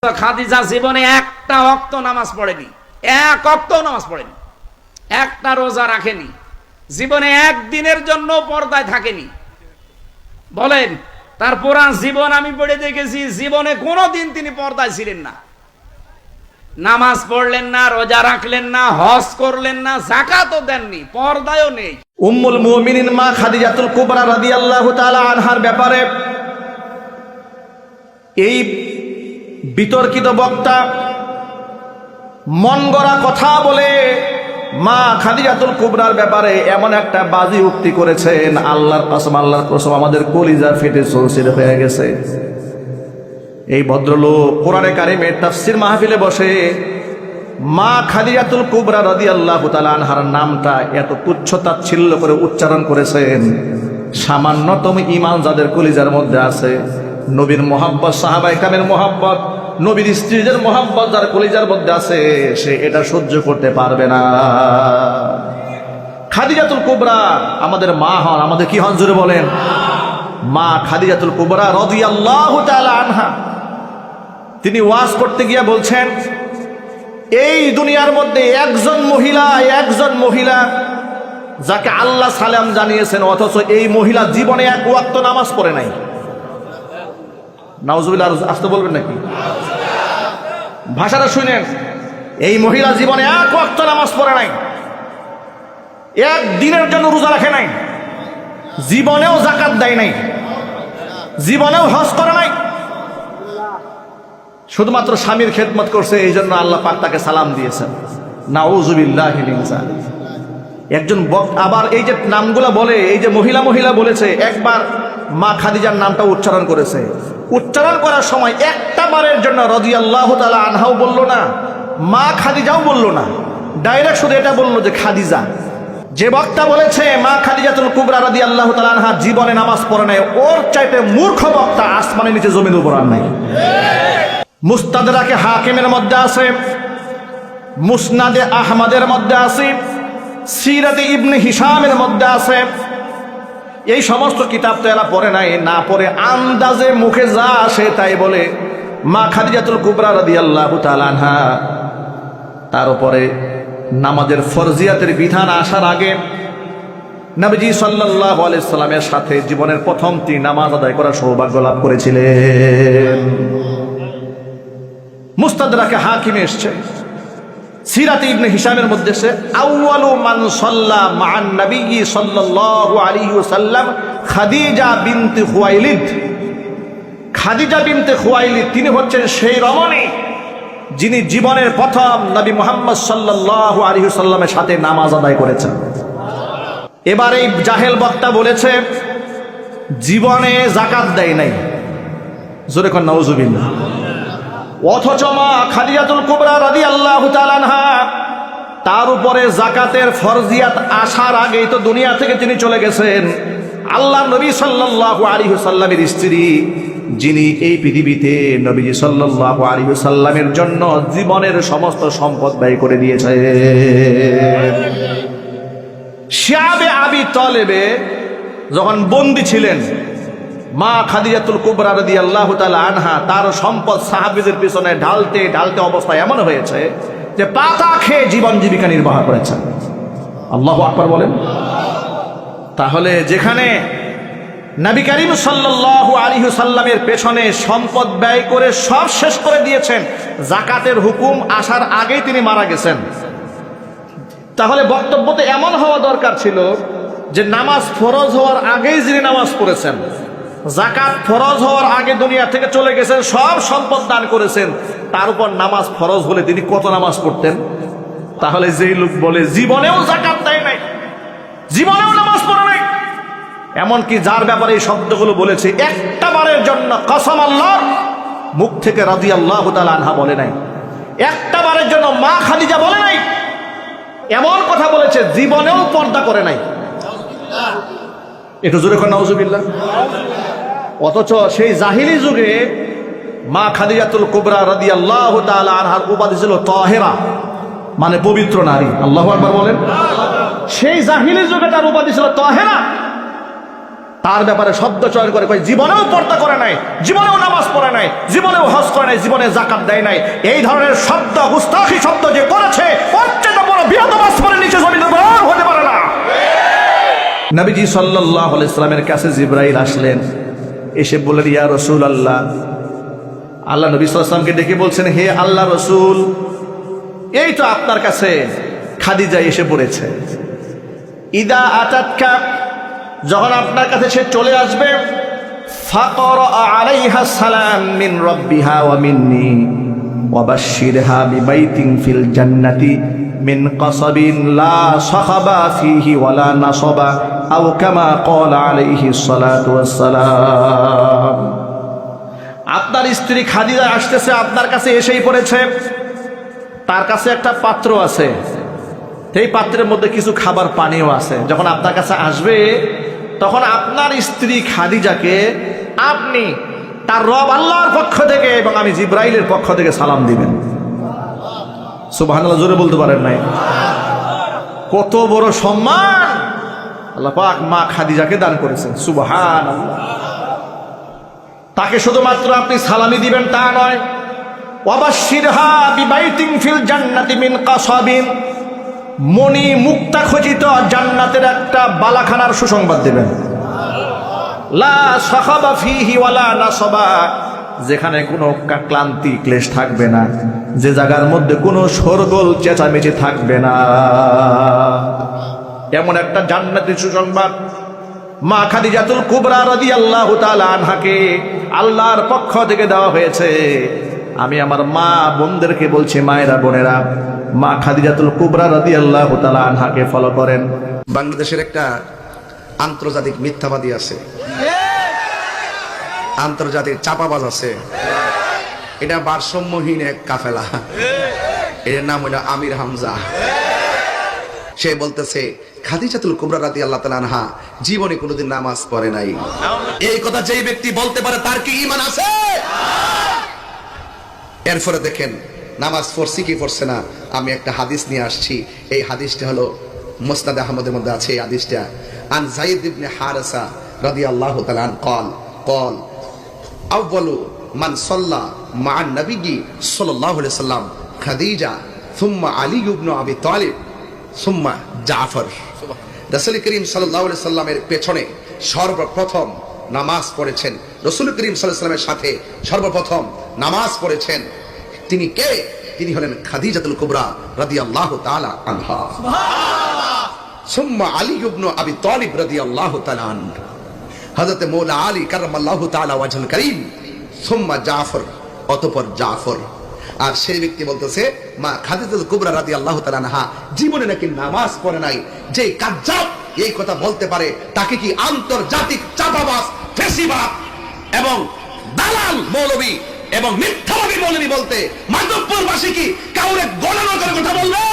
খাদিজা জীবনে একটা ওয়াক্ত নামাজ পড়েনি, এক ওয়াক্ত নামাজ পড়েনি, একটা রোজা রাখেনি, জীবনে একদিনের জন্য পর্দায় থাকেনি। বলেন, তার পুরা জীবন আমি পড়ে দেখেছি, জীবনে কোনোদিন তিনি পর্দায় ছিলেন না। নামাজ পড়লেন না, রোজা রাখলেন না, হজ করলেন না, যাকাতও দেননি, পর্দায়ও নেই। উম্মুল মুমিনিন মা খাদিজাতুল কুবরা রাদিয়াল্লাহু তাআলা আনহার ব্যাপারে এই বিতর্কিত বক্তা মন গড়া কথা বলে মা খাদিজাতুল কুবরার ব্যাপারে এমন একটা বাজি উক্তি করেছেন, আল্লাহর কসম আমাদের কলিজা ফেটে চৌচির হয়ে গেছে। এই ভদ্রলোক কোরআনে কারিমের তাফসীর মাহফিলে বসে মা খাদিজাতুল কুবরা রাদিয়াল্লাহু তাআলা আনহার নামটা এত তুচ্ছ তাচ্ছিল্য করে উচ্চারণ করেছেন। সামান্যতম ঈমান যাদের কলিজার মধ্যে আছে, নবীর মোহাব্বত, সাহাবায়ে কেরামের মোহাব্বত, নবীর স্ত্রীদের মোহাব্বত যার কলিজার মধ্যে আছে, সে এটা সহ্য করতে পারবে না। খাদিজাতুল কুবরা আমাদের মা হন, আমাদের কি হন জোরে বলেন? মা খাদিজাতুল কুবরা রাদিয়াল্লাহু তাআলা আনহা তিনি ওয়াজ করতে গিয়ে বলছেন, এই দুনিয়ার মধ্যে একজন মহিলা যাকে আল্লাহ সালাম জানিয়েছেন, অথচ এই মহিলা জীবনে এক ওয়াক্ত নামাজ পড়ে নাই। নাউজুবিল্লাহ, আসতে বলবেন নাকি? ভাষাটা শুনেন, এই মহিলা জীবনে এক ওয়াক্ত নামাজ পড়ে নাই, এক দিনের জন্য রোজা রাখে নাই, জীবনেও যাকাত দেয় নাই, জীবনেও হজ করে নাই, শুধুমাত্র স্বামীর খেদমত করছে। এই জন্য আল্লাহ পাক তাকে সালাম দিয়েছেন। নাউজুবিল্লাহি মিন যালিক। একজন আবার এই যে নামগুলা বলে, এই যে মহিলা বলেছে, একবার মা খাদিজার নামটা উচ্চারণ করেছে। উচ্চারণ করার সময় একটা বারের জন্য রাদিয়াল্লাহু তাআলা আনহাও বলল না, মা খাদিজাও বলল না, ডাইরেক্ট শুধু এটা বলল যে খাদিজা। যে বক্তা বলেছে মা খাদিজাতুল কুবরা রাদিয়াল্লাহু তাআলা আনহা জীবনে নামাজ পড়ে নাই, ওর চাইতে মূর্খ বক্তা আসমানের নিচে জমির উপর আর নাই। মুস্তাদরাকে হাকিমের মধ্যে আছে, মুসনাদে আহমদের মধ্যে আছে, সিরাতে ইবনে হিশামের মধ্যে আছে। এই সমস্ত কিতাব তো এরা পড়ে নাই, না পড়ে আন্দাজে মুখে যা আসে তাই বলে। মা খাদিজাতুল কুবরা রাদিয়াল্লাহু তাআলা আনহা তার উপরে নামাজের ফরজিয়াতের বিধান আসার আগে নবীজি সাল্লাল্লাহু আলাইহি সাল্লামের সাথে জীবনের প্রথম 3 নামাজ আদায় করার সৌভাগ্য লাভ করেছিলেন। মুস্তাদরাকে হাকিমে এসেছে, সিরাতে ইবনে হিশামের মধ্যে সে আউয়ালু মান সাল্লা মা'আন নবী সাল্লাল্লাহু আলাইহি ওয়াসাল্লাম খাদিজা বিনতে খুয়াইলিদ। খাদিজা বিনতে খুয়াইলিদ তিনি হচ্ছেন সেই রমণী যিনি জীবনের প্রথম নবী মুহাম্মদ সাল্লাল্লাহু আলাইহি ওয়াসাল্লামের সাথে নামাজ আদায় করেছেন। এবার এই জাহেল বক্তা বলেছে জীবনে যাকাত দেয় নাই, জোরে কোন নাউজুবিল্লাহ। অথচ মা খাদিজাতুল কুবরা রাদিয়াল্লাহু তাআলা আনহা তার উপরে যাকাতের ফরজিয়াত আসার আগেই তো দুনিয়া থেকে তিনি চলে গেছেন। আল্লাহর নবী সাল্লাল্লাহু আলাইহি ওয়াসাল্লামের স্ত্রী, যিনি এই পৃথিবীতে নবীজি সাল্লাল্লাহু আলাইহি ওয়াসাল্লামের জন্য জীবনের সমস্ত সম্পদ ব্যয় করে দিয়েছে। শিয়াবে আবি তালেবে যখন বন্দী ছিলেন, মা খাদিজাতুল কুবরা রাদিয়াল্লাহু তাআলা আনহা তার সম্পদ সাহাবীদের পিছনে ঢালতে ঢালতে অবস্থা এমন হয়েছে যে পাতা খেয়ে জীবন জীবিকা নির্বাহ করেছেন। আল্লাহু আকবার বলেন। তাহলে যেখানে নবী করিম সাল্লাল্লাহু আলাইহি ওয়াসাল্লামের পেছনে সম্পদ ব্যয় করে সব শেষ করে দিয়েছেন, যাকাতের হুকুম আসার আগেই তিনি মারা গেছেন, তাহলে বক্তব্য তো এমন হওয়া দরকার ছিল যে নামাজ ফরজ হওয়ার আগেই যিনি নামাজ পড়েছেন, যাকাত ফরজ হওয়ার আগে দুনিয়া থেকে চলে গেছেন, সব সম্পদ দান করেছেন, তার উপর নামাজ ফরজ হলে তিনি কত নামাজ পড়তেন? তাহলে যেই লোক বলে জীবনেও যাকাত দেয় নাই, জীবনেও নামাজ পড়ে নাই, এমনকি যার ব্যাপারে এই শব্দগুলো বলেছে, একটা বারের জন্য কসম আল্লাহর মুখ থেকে রাদিয়াল্লাহু তাআলা আনহা বলে নাই, একটা বারের জন্য মা খাদিজা বলে নাই, এমন কথা বলেছে জীবনেও পর্দা করে নাই। একটু জোরে করে নাউজুবিল্লাহ। অথচ সেই জাহিলি যুগে মা খাদিজাতুল কুবরা রাদিয়াল্লাহু তাআলা আনহার উপাধি ছিল তাহেরা, মানে পবিত্র নারী। আল্লাহু আকবার বলেন। সেই জাহিলি যুগে তার উপাধি ছিল তাহেরা। তার ব্যাপারে শব্দ চয়ন করে কয় জীবনেও পর্দা করে নাই, জীবনেও নামাজ পড়ে নাই, জীবনেও হজ করে নাই, জীবনে যাকাত দেয় নাই। এই ধরনের শব্দ, গুস্তাখি শব্দ যে করেছে ওর চেয়ে বড় বিয়াদব আসমানের নিচে জমিনে আর হতে পারে না। নবীজি সাল্লাল্লাহু আলাইহি সাল্লামের কাছে জিবরাইল আসলেন, এসে বললেন, ইয়া রাসূলুল্লাহ, আল্লাহ নবী সাল্লাল্লাহু আলাইহি সাল্লামকে ডেকে বলছেন, হে আল্লাহ রাসূল, এই তো আপনার কাছে খাদিজা এসে পড়েছে। ইদা আতাতকা, যখন আপনার কাছে সে চলে আসবে, ফাকরা আলাইহা সালাম মিন রাব্বিহা ওয়া মিন্নি ওয়া বাশশিরহা বিবাইতিন ফিল জান্নাতি মিন কাসাবিন লা সাখাবা ফিহি ওয়ালা নাসাবা আও কামা ক্বালা আলাইহিস সালাতু ওয়াস সালাম। আপনার স্ত্রী খাদিজা আসতেছে, আপনার কাছে এসেই পড়েছে। তার কাছে একটা পাত্র আছে, সেই পাত্রের মধ্যে কিছু খাবার পানিও আছে। যখন আপনার কাছে আসবে তখন আপনার স্ত্রী খাদিজাকে আপনি তার রব আল্লাহর পক্ষ থেকে এবং আমি জিব্রাইলের পক্ষ থেকে সালাম দিবেন। সুবহানাল্লাহ, জোরে বলতে পারেন নাই? কত বড় সম্মান আল্লাহ পাক মা খাদিজাকে দান করেছেন। সুবহানাল্লাহ। তাকে শুধুমাত্র আপনি সালামি দিবেন তা নয়, ওয়াবাশশিরহা বিবাইতিন ফিল জান্নাতি মিন কাসাবিন, মণি মুক্তা খচিত জান্নাতের একটা বালাখানার সুসংবাদ দেবেন। লা সাখাবা ফিহি ওয়ালা নাসাবা, যেখানে কোনো ক্লান্তি ক্লেশ থাকবে না, যে জায়গার মধ্যে কোনো শোরগোল চেঁচামেচি থাকবে না, এমন একটা জান্নাতের সুসংবাদ মা খাদিজাতুল কুবরা রাদিয়াল্লাহু তাআলা আনহাকে আল্লাহর পক্ষ থেকে দেওয়া হয়েছে। আমি আমার মা বোনদেরকে বলছি, মায়েরা বোনেরা, মা খাদিজাতুল কুবরা রাদিয়াল্লাহু তাআলা আনহাকে ফলো করেন। বাংলাদেশের একটা আন্তর্জাতিক মিথ্যাবাদী আছে, আন্তর্জাতিক চাপাবাজ আছে। এটা ভারসাম্যহীন এক কাফেলা, এর নাম হলো আমির হামজা। সে বলতেছে খাদিজাতুল কুবরা রাদিয়াল্লাহু তাআলা আনহা জীবনে কোনোদিন নামাজ পড়ে নাই। এই কথা যেই ব্যক্তি বলতে পারে তার কি ঈমান আছে? এরপরে দেখেন নামাজ পড়ছি কি পড়ছে না। আমি একটা হাদিস নিয়ে আসছি, এই হাদিসটা হলো মুসনাদ আহমদের মধ্যে আছে। এই হাদিসটা আন যায়েদ ইবনে হারেসা রাদিয়াল্লাহু তাআলা আন قال আউয়ালু মান সাল্লা মা'আন নবী সাল্লাল্লাহু আলাইহি সাল্লাম খাদিজা সুম্মা আলী ইবনে আবি তালিব সুম্মা জাফর। রাসূল করিম সাল্লাল্লাহু আলাইহি সাল্লামের পেছনে সর্বপ্রথম নামাজ পড়েছেন, রাসূল করিম সাল্লাল্লাহু আলাইহি সাল্লামের সাথে সর্বপ্রথম নামাজ পড়েছেন তিনি কে? তিনি হলেন খাদিজাতুল কুবরা রাদিয়াল্লাহু তাআলা আনহা। সুবহানাল্লাহ। সুম্মা আলী ইবনে আবি তালিব রাদিয়াল্লাহু তাআলা আনহু, হযরত মওলা আলী কাররামাল্লাহু তাআলা ওয়াজহুল কারীম। সুম্মা জাফর, অতঃপর জাফর। আর সেই ব্যক্তি বলতেছে মা খাদিজাতুল কুবরা রাদিয়াল্লাহু তাআলা আনহা জীবনে নাকি নামাজ পড়ে নাই। যে কাজ্জাব এই কথা বলতে পারে তাকে কি আন্তর্জাতিক চাপাবাজ, ফেসিবাদ এবং দালাল মৌলবী এবং মিথ্যাবাদী মৌলবী বলতে মাধবপুরবাসী কি কাউরে গণনা করে কথা বলবে?